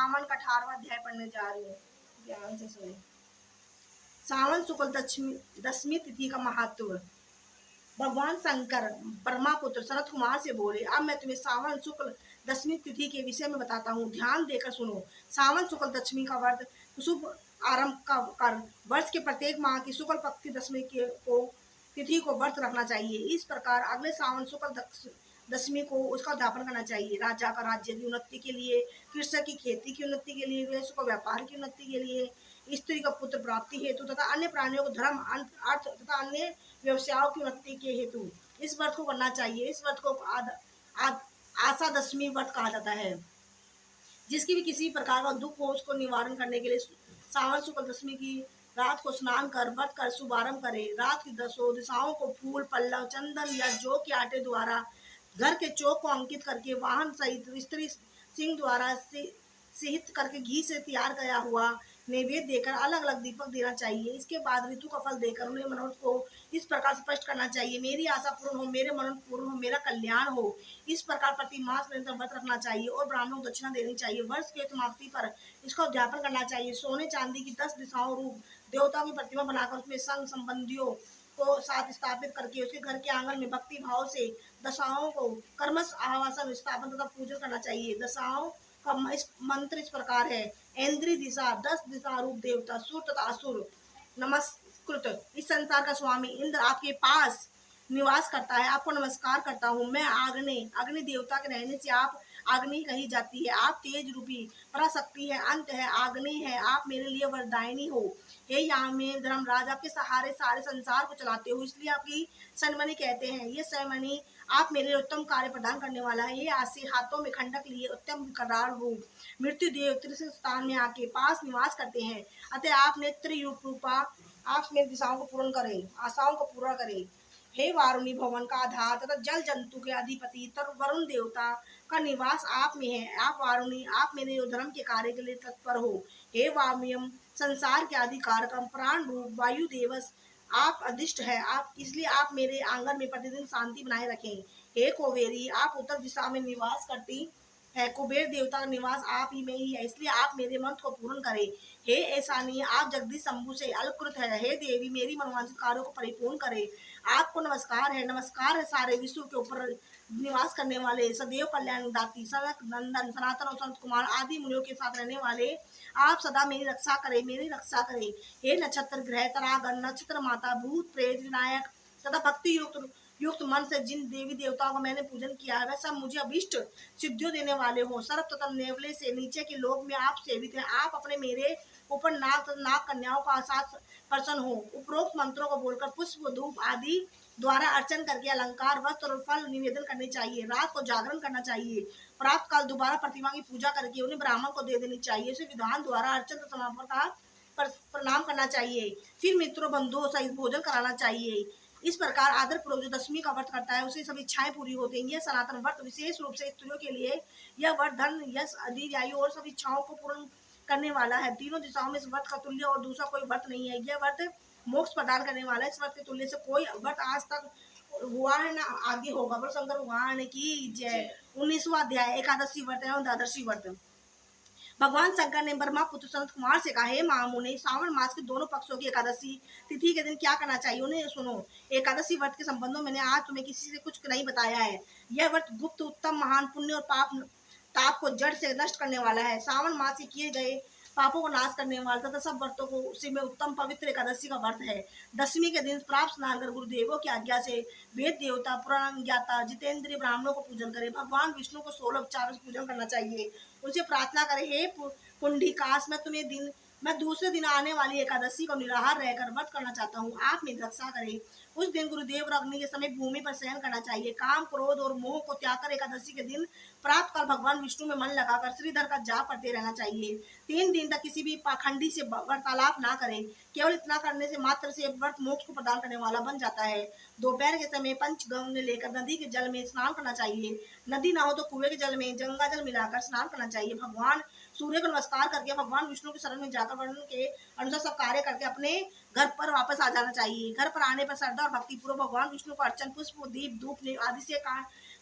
सावन का 18वां अध्याय पढ़ने जा रही हूँ, ध्यान से सुने। सावन शुक्ल दशमी तिथि का महत्व। भगवान शंकर ब्रह्मा पुत्र सनत कुमार से बोले, अब मैं तुम्हें सावन शुक्ल दशमी तिथि के विषय में बताता हूँ, ध्यान देकर सुनो। सावन शुक्ल दशमी का व्रत शुभ आरंभ का कर वर्ष के प्रत्येक माह की शुक्ल पक्ष दशमी के को तिथि को व्रत रखना चाहिए। इस प्रकार अगले सावन शुक्ल दशमी को उसका उद्यापन करना चाहिए। राजा का राज्य की उन्नति के लिए, कृषक की खेती की उन्नति के लिए, वैश्य को व्यापार की उन्नति के लिए, स्त्री का पुत्र प्राप्ति हेतु तथा अन्य प्राणियों को धर्म अर्थ तथा अन्य व्यवसायों की उन्नति के हेतु इस व्रत को करना चाहिए। इस व्रत को आशा दशमी व्रत कहा जाता है। जिसकी भी किसी प्रकार का दुख हो उसको निवारण करने के लिए सावन शुक्ल दशमी की रात को स्नान कर व्रत कर शुभारंभ करे। रात की 10 दिशाओं को फूल, पल्लव, चंदन या जौ के आटे द्वारा घर के चौक को अंकित करके वाहन सहित स्त्री सिंह द्वारा सिहित करके घी से तैयार किया हुआ नैवेद्य देकर अलग अलग दीपक देना चाहिए। इसके बाद ऋतु का फल देकर उन्हें मनोरथ को इस प्रकार स्पष्ट करना चाहिए, मेरी आशा पूर्ण हो, मेरे मनोरथ पूर्ण हो, मेरा कल्याण हो। इस प्रकार प्रति मास निरंतर व्रत रखना चाहिए और ब्राह्मणों को दक्षिणा देनी चाहिए। वर्ष के समाप्ति पर इसका उद्यापन करना चाहिए। सोने चांदी की 10 दिशाओं रूप देवताओं की प्रतिमा बनाकर उसमें संग संबंधियों को साथ स्थापित करके उसके घर के आंगन में भक्ति भाव से दशाओं को कर्मश आवासन स्थापन तथा पूजन करना चाहिए। दशाओं का मंत्र इस प्रकार है, इंद्री दिशा 10 दिशा रूप देवता सुर तथा असुर नमस्कृत। इस संसार का स्वामी इंद्र आपके पास निवास करता है, आपको नमस्कार करता हूँ। मैं अग्नि देवता के रहने से आप अग्नि कही जाती है। आप तेज रूपी पराशक्ति है, अंत है, आग्नि है, आप मेरे लिए वरदायिनी हो। हे यहाँ में धर्मराज, आपके सहारे सारे संसार को चलाते हो, इसलिए आपकी सनमणि कहते हैं। ये सनमणि आप मेरे उत्तम कार्य प्रदान करने वाला है। ये आशी हाथों में खंडक लिए उत्तम करार रूप मृत्यु देव त्रिशूल स्थान में आके पास निवास करते हैं। अतः आप नेत्र रूपा आप मेरी दिशाओं को पूर्ण करें, आशाओं को पूरा करें। हे वारुणी भवन का आधार तथा जल जंतु के अधिपति वरुण देवता का निवास आप में है। आप वारुणी, आप मेरे धर्म के कार्य के लिए तत्पर हो। हे वाम्यम, संसार के अधिकार का प्राण रूप वायु देवस आप अधिष्ट है, आप इसलिए आप मेरे आंगन में प्रतिदिन शांति बनाए रखें। हे कुबेरी, आप उत्तर दिशा में निवास करती है, कुबेर देवता का निवास आप ही में ही है, इसलिए आप मेरे मंत्र को पूर्ण करें। हे ऐसानी, आप जगदीश शंभु से अलकृत है। हे देवी, मेरी मनोवांछित कार्यों को परिपूर्ण करें। आपको नमस्कार है सारे विश्व के ऊपर निवास करने वाले सदैव कल्याण दाती सनक नंदन सनातन और संत कुमार आदि मुनियों के साथ रहने वाले आप सदा मेरी रक्षा करें, मेरी रक्षा करें। हे नक्षत्र ग्रह तरागण नक्षत्र माता भूत प्रेत विनायक तथा भक्ति युक्त मन से जिन देवी देवताओं का मैंने पूजन किया है, वह सब मुझे अभिष्ट सिद्धियों देने वाले हो। सर्प तथा नेवले से नीचे के लोक में आप सेवित हैं। आप अपने मेरे ऊपर नाग कन्याओं का साथ प्रसन्न हो। उपरोक्त मंत्रों को बोलकर पुष्प धूप आदि द्वारा अर्चन करके अलंकार वस्त्र और फल निवेदन करने चाहिए। रात को जागरण करना चाहिए। प्रातः काल दोबारा प्रतिमा की पूजा करके उन्हें ब्राह्मण को दे देनी चाहिए। इसे विधान द्वारा अर्चन समापन का प्रणाम करना चाहिए। फिर मित्रों बंधुओं सहित भोजन कराना चाहिए। इस प्रकार आदर पूर्वक जो दशमी का व्रत करता है उसे सभी इच्छाएं पूरी होती हैं। यह सनातन व्रत विशेष रूप से स्त्रियों के लिए यह व्रत धन यश दीर्घायु और सभी इच्छाओं को पूर्ण करने वाला है। तीनों दिशाओं में इस व्रत का तुल्य और दूसरा कोई व्रत नहीं है। यह व्रत मोक्ष प्रदान करने वाला है। इस व्रत के तुल्य से कोई व्रत आज तक हुआ है ना आगे होगा। बोलो शंकर भगवान की जय। 19वां अध्याय एकादशी व्रत एवं द्वादशी व्रत। भगवान शंकर ने ब्रह्मा पुत्र सनत कुमार से कहा, हे महामुनि, सावन मास के दोनों पक्षों की एकादशी तिथि के दिन क्या करना चाहिए उन्हें सुनो। एकादशी व्रत के संबंधों में मैंने आज तुम्हें किसी से कुछ नहीं बताया है। यह व्रत गुप्त उत्तम महान पुण्य और ताप को जड़ से नष्ट करने वाला है। सावन मास से किए गए पापों को नाश करने वाला तथा सब व्रतों को उसी में उत्तम पवित्र एकादशी का व्रत है। दशमी के दिन प्राप्त स्नान कर गुरुदेवों की आज्ञा से वेद देवता पुराण ज्ञाता जितेंद्रिय ब्राह्मणों को पूजन करे। भगवान विष्णु को 16 उपचारों से पूजन करना चाहिए। उनसे प्रार्थना करे, हे पुंडीकास, मैं दूसरे दिन आने वाली एकादशी को निराहार रहकर व्रत करना चाहता हूँ, आप मेरी रक्षा करें। उस दिन गुरुदेव और अग्नि के समय भूमि पर शयन करना चाहिए। काम क्रोध और मोह को त्याग कर एकादशी के दिन प्रातः काल भगवान विष्णु में मन लगाकर श्रीधर का जाप करते रहना चाहिए। 3 दिन तक किसी भी पाखंडी से वार्तालाप ना करें। केवल इतना करने से मात्र से व्रत मोक्ष को प्रदान करने वाला बन जाता है। दोपहर के समय पंचगव्य लेकर नदी के जल में स्नान करना चाहिए। नदी ना हो तो कुएं के जल में गंगा जल मिलाकर स्नान करना चाहिए। भगवान सूर्य को नमस्कार करके भगवान विष्णु की शरण में जाकर वर्णन के अनुसार सब कार्य करके अपने घर पर वापस आ जाना चाहिए। घर पर आने पर श्रद्धा और भक्ति पूर्वक भगवान विष्णु को अर्चन पुष्प दीप धूप आदि से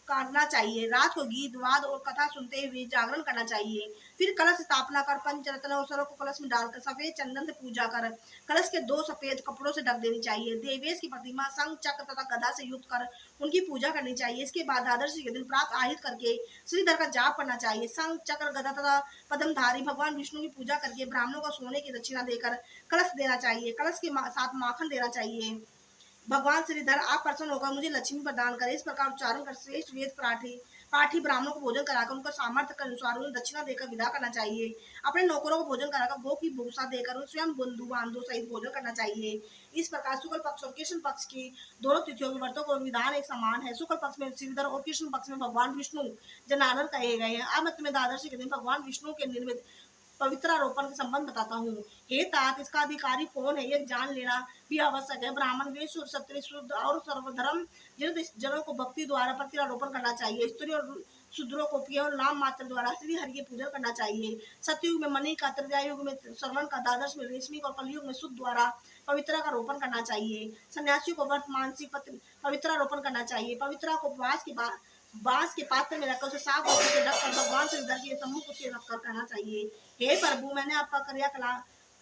काटना चाहिए। रात को गीत वाद और कथा सुनते हुए जागरण करना चाहिए। फिर कलश स्थापना कर पंचरत्न और सरों को कलश में डालकर सफेद चंदन से पूजा कर कलश के 2 सफेद कपड़ों से ढक देनी चाहिए। देवेश की प्रतिमा शंख चक्र तथा गदा से युक्त कर उनकी पूजा करनी चाहिए। इसके बाद द्वादशी के दिन प्राप्त आहित करके श्रीधर का जाप करना चाहिए। शंख चक्र गदा तथा पद्मधारी भगवान विष्णु की पूजा करके ब्राह्मणों को सोने की दक्षिणा देकर कलश देना चाहिए। कलश के साथ माखन देना चाहिए। भगवान श्रीधर आप प्रसन्न होकर मुझे लक्ष्मी प्रदान करें, इस प्रकार उच्चारण कर श्रेष्ठ वेद पाठी ब्राह्मणों को भोजन कराकर उनको सामर्थ्य के अनुसार उन्हें दक्षिणा देकर विदा करना चाहिए। अपने नौकरों को भोजन कराकर गो की भूसा देकर उन स्वयं बंधु बांधव सहित भोजन करना चाहिए। इस प्रकार शुक्ल पक्ष और कृष्ण पक्ष की दोनों तिथियों के व्रतों को विधान एक समान है। शुक्ल पक्ष में श्रीधर और कृष्ण पक्ष में भगवान विष्णु जनार्दन कहे गए हैं। अब मैं तुम्हें द्वादशी के दिन भगवान विष्णु के निर्मित पवित्रारोपण के संबंध बताता हूँ। हे तात, इसका अधिकारी कौन है यह जान लेना भी आवश्यक है। ब्राह्मण वैश्य क्षत्रिय शुद्ध और सर्वधर्म जनों को भक्ति द्वारा पवित्रारोपण करना चाहिए। स्त्री और शूद्रों को केवल नाम मात्र द्वारा श्री हरि की पूजन करना चाहिए। सतयुग में मणि का, त्रेता युग में श्रवण का, द्वादश में रेशमी और कलयुग में शुद्ध द्वारा पवित्रा का रोपण करना चाहिए। सन्यासियों को व्रत मानसी पवित्रारोपण करना चाहिए। पवित्रा को बांस के पात्र में रखकर उसे साफ बर्तन से ढककर भगवान श्रीधर के सम्मुख उसके रखकर करना चाहिए। हे प्रभु, मैंने आपका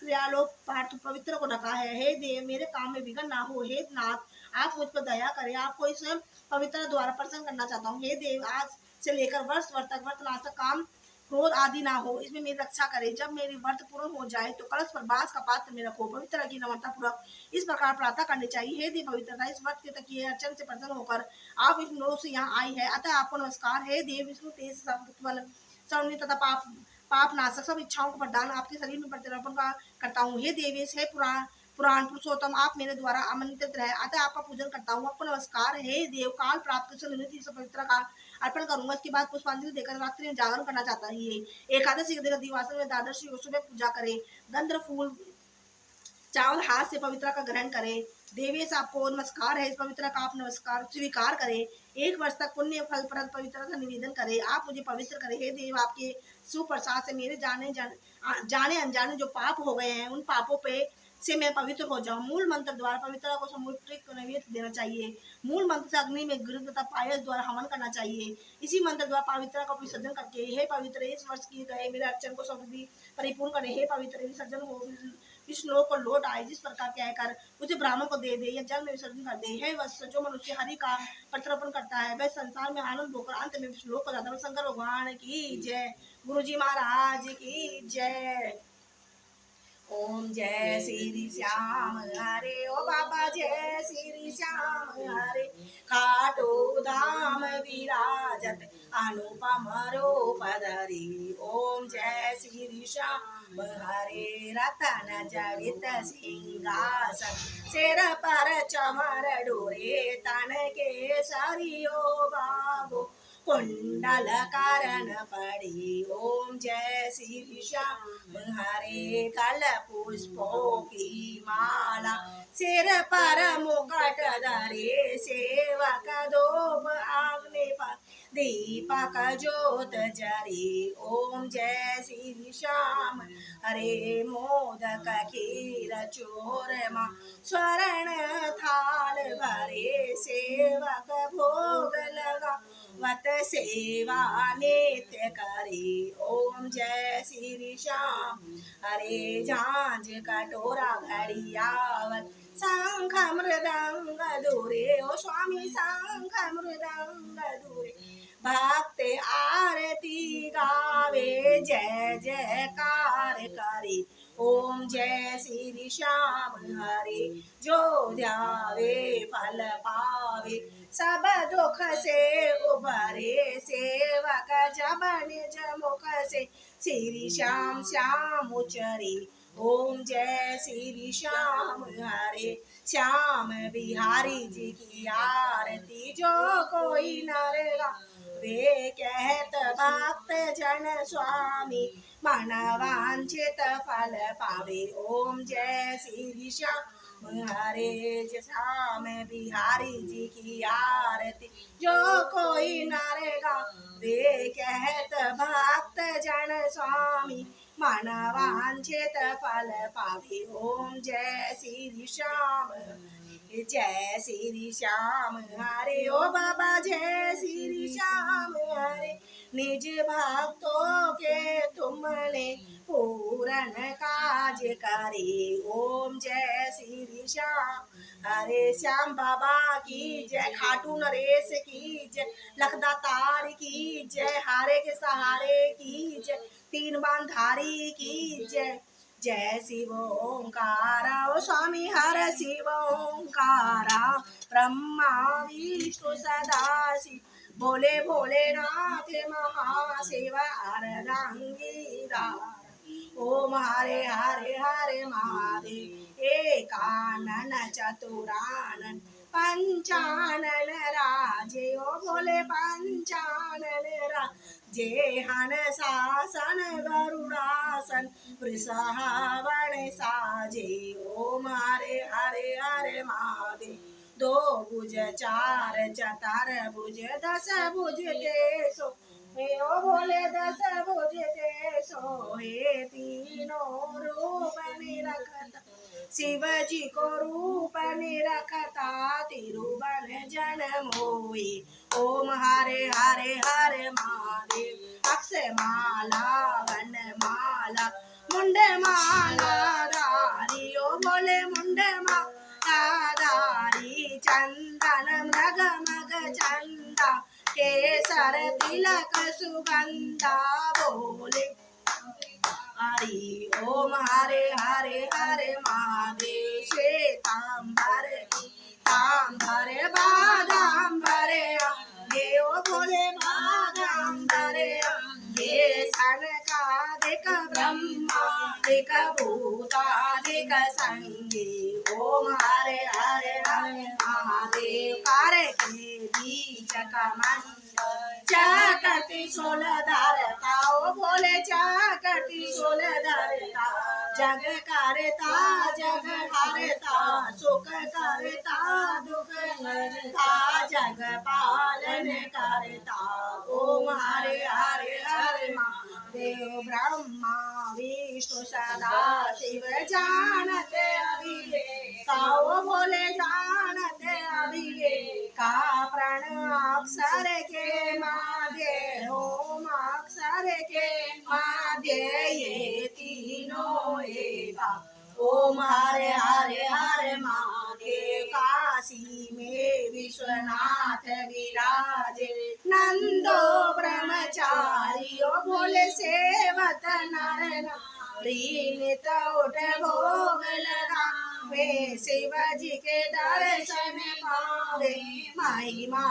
क्रियालोक पाठ पवित्र को ढका है। हे देव, मेरे काम में विघ्न ना हो। हे नाथ, आप मुझ पर दया करें, आपको इस पवित्र द्वारा प्रसन्न करना चाहता हूँ। हे देव, आज से लेकर वर्ष तक व्रतनाशक काम क्रोध आदि ना हो, इसमें मेरी रक्षा करे। जब मेरी व्रत पूर्ण हो जाए तो कलश पर बांस का पात्र में रखो। पवित्र की नम्रता पूर्वक इस प्रकार प्रार्थना करनी चाहिए। हे देव पवित्रता, इस व्रत के तकिए अर्चन से प्रसन्न होकर आप विष्णु से यहाँ आई है, अतः आपको नमस्कार। हे देव विष्णु, तेज सर्वनी तथा पाप नाशक सब इच्छाओं को प्रदान आपके शरीर में प्रत्यर्पण करता हूँ। हे देवेश, हे पुराण पुरुषोत्तम, आप मेरे द्वारा आमंत्रित रहे, अतः आपका पूजन करता हूँ। आपको नमस्कार। हे देव, काल प्राप्त पवित्र का अर्पण करूंगा। इसके बाद पुष्पांजलि देकर रात्रि में जागरण करना चाहता है। एकादशी के दिन दिवासन में द्वादशी को सुबह पूजा करे। गंध फूल चावल हाथ से पवित्र का ग्रहण करें। देवेश, आपको नमस्कार है, इस पवित्र का आप नमस्कार स्वीकार करें। 1 वर्ष तक पुण्य फल प्रद पवित्रता का निवेदन करें। आप मुझे पवित्र करें। हे देव, आपके सुप्रसाद से मेरे जाने अनजाने जो पाप हो गए हैं उन पापों पे से मैं पवित्र हो जाऊं। मूल मंत्र द्वारा पवित्रता को समुद्रिक नैवेद्य देना चाहिए। मूल मंत्र से अग्नि में घृत तथा पायस द्वारा हवन करना चाहिए। इसी मंत्र द्वारा पवित्रता का विसर्जन करके हे पवित्र, इस वर्ष किए गए मेरे अर्चन को समृद्धि परिपूर्ण करे। हे पवित्र, विसर्जन हो इस लोक को लौट आए, जिस प्रकार कहकर उसे ब्राह्मण को दे दे या जल में विसर्जन कर दे। हे वत्स, जो मनुष्य हरि का प्रत्यर्पण करता है वह संसार में आनंद होकर अंत में श्लोक को जाता है। शंकर भगवान की जय, गुरु जी महाराज की जय। ओम जय श्री श्याम हरे, ओ बाबा जय श्री श्याम हरे। खाटो धाम विराजत अनुपम रूप धरि, ओम जय श्री श्याम हरे। रतन जड़ित सिंहासन, सिर पर चमर डोरे, तन के सरियो बाबू कुंडल कारण पड़ी। ओम जय श्री श्याम हरे। कल पुष्पों की माला, सिर पर मुकुट धरे, सेवक धूप अग्नि पर दीपक ज्योत जरी। ओम जय श्री श्याम हरे। मोदक खीर चूरमा स्वर्ण थाल भरे, सेवक भोग लगा वत सेवा नित्य करे। ओम जय श्री श्याम हरे। झांझ कटोरा घड़ियावत, शंख मृदंग दूरे, ओ स्वामी शंख मृदंग दूरे। भक्त आरती गावे, जय जयकार करे। ओम जय श्री श्याम हरे। जो ध्यावे फल पावे, सब दुख से उबरे, सेवक जब निज मुख से श्री श्याम श्याम उचरे। ओम जय श्री श्याम हरे। श्याम बिहारी जी की आरती जो कोई नरेगा, वे कहत भक्त जन स्वामी, मन वांछित फल पावे। ओम जय श्री श्याम हरे। श्याम बिहारी जी की आरती जो कोई नरेगा, वे कहत भक्त जन स्वामी, मन वांछित फल पावे। ओम जय श्री श्याम। जय श्री श्याम हरे ओ बाबा जय श्री श्याम हरे। निज भक्तों के तुमने पूरन काज करे। ओम जय श्री श्याम हरे। श्याम बाबा की जय, खाटू नरेश की जय, लखदातार की जय, हारे के सहारे की जय, तीन बांधारी की जय। जय शिव ओंकारा ओ स्वामी हर शिव ओंकारा। ब्रह्मा विष्णु सदा शिव बोले भोलेनाथ महाशिव अर्धांगीदार। ओम हरे हरे हरे महादेव। एकानन चतुरानन पंचानन राजे। ओ बोले पंचानन राजे। हन शासन गरुड़ासन वृषावन साजे। ओम हरे हरे हरे महादेव। दो भुज चार चतर भुज दस भुज तेसो हे ओ भोले दस भुज तेसो हे। तीनों रूप निरखता शिव जी को रूप निरखता तिरुवन जन मोहि। ओम हरे हरे हरे महादेव। अक्षय माला वन माला मुंड माला धारी। ओ बोले मुंड माला धारी। चंदन मृग मग चंदा केसर तिलक सुगंधा बोले हरि ओम हरे हरे हरे महादेव। श्वेतांबर तांबर बादांबर ये ओ भोले बादांबर ये। सनकादिक ब्रह्मादिक भूतादिक संगी। ओम हरे हरे हरे महादेव। कारके बीज कमंडल चाकति सोल धरता। ओ भोले चाकति सोल धरता। जग करता जग हरता सुख करता दुख हरता जग पालन करता। ओम हरे हरे हरे महादेव। ब्रह्मा विष्णु सदा शिव जानते अभिषेका। ओ भोले जानते अभिषेका। प्रण अक्षर के माध्य ओम अक्षर के माध्य ये तीनों एका। ओम हरे हरे हरे महादेव। काशी में विश्वनाथ विराजे नंदो ब्रह्मचारी। ओ भोले सेवत नर नारी नित उठ भोग लगावे। शिवजी के दर्शन पावे महिमा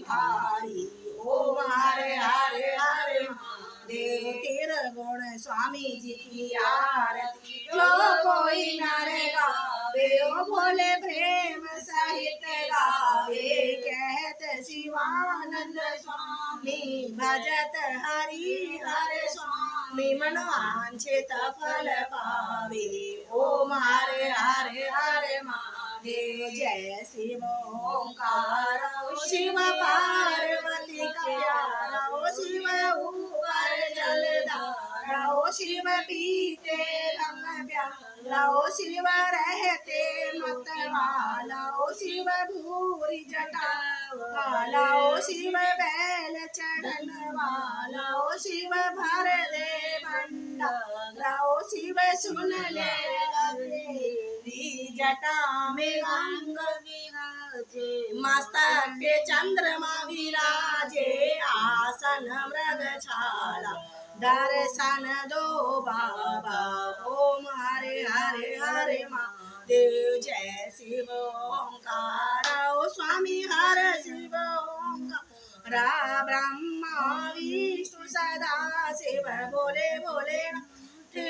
भारी। ओम हरे हरे हरे महादेव। तिरगुण स्वामी जी की आरती जो कोई नर गावे। ओ भोले प्रेम सहित गावे। कहत शिवानंद स्वामी भजत हरि हरे स्वामी मनवांछित फल पावे। ओम हरे हरे हरे महादेव। जय शिव ओंकार शिव पार्वती का प्यारा। ओ शिव ऊपर जलधारा। ओ शिव पीते रंग प्याला। ओ शिव रहते मतवाला। ओ शिव भूरी जटा वाला। ओ शिव बैल चढ़न वाला। ओ शिव भर दे भंडारा। ओ शिव सुन ले जटा में गंग विराजे। मस्तक पे चंद्रमा विराजे। आसन मृग छाला दर्शन दो बाबा। ओम हरे हरे हरे महादेव। जय शिव ओंकार ओ स्वामी हर शिव ओंकार। ब्रह्मा विष्णु सदा शिव बोले भोले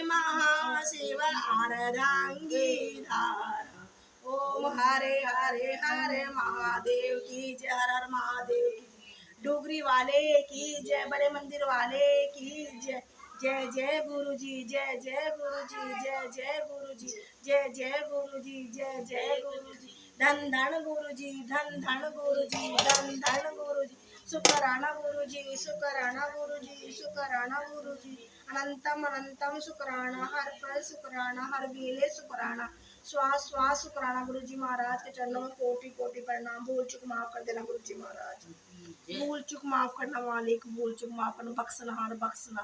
महाशिव अर्धांगी धारा। ओम हरे हरे हरे महादेव की जय। हर हर महादेव की जय। डुगरी वाले की जय। बड़े मंदिर वाले की जय। जय जय गुरु जी जय जय गुरु जी जय जय गुरु जी जय जय गुरु जी जय जय गुरु जी। धन धन गुरु जी धन धन गुरु जी धन धन गुरु जी। शुक्राना गुरु जी शुक्राना गुरु जी शुक्राना गुरु जी। अनंतम अनंतम शुक्राना हर पर शुक्राना हर बेले शुक्राना श्वास श्वास शुक्राना गुरु जी महाराज के चरणों में कोटि कोटि प्रणाम। भूल चुक माफ कर देना गुरु जी महाराज, भूल चुक माफ करना मालिक, भूल चुक माफ करना, बख्शनहार बख्शना।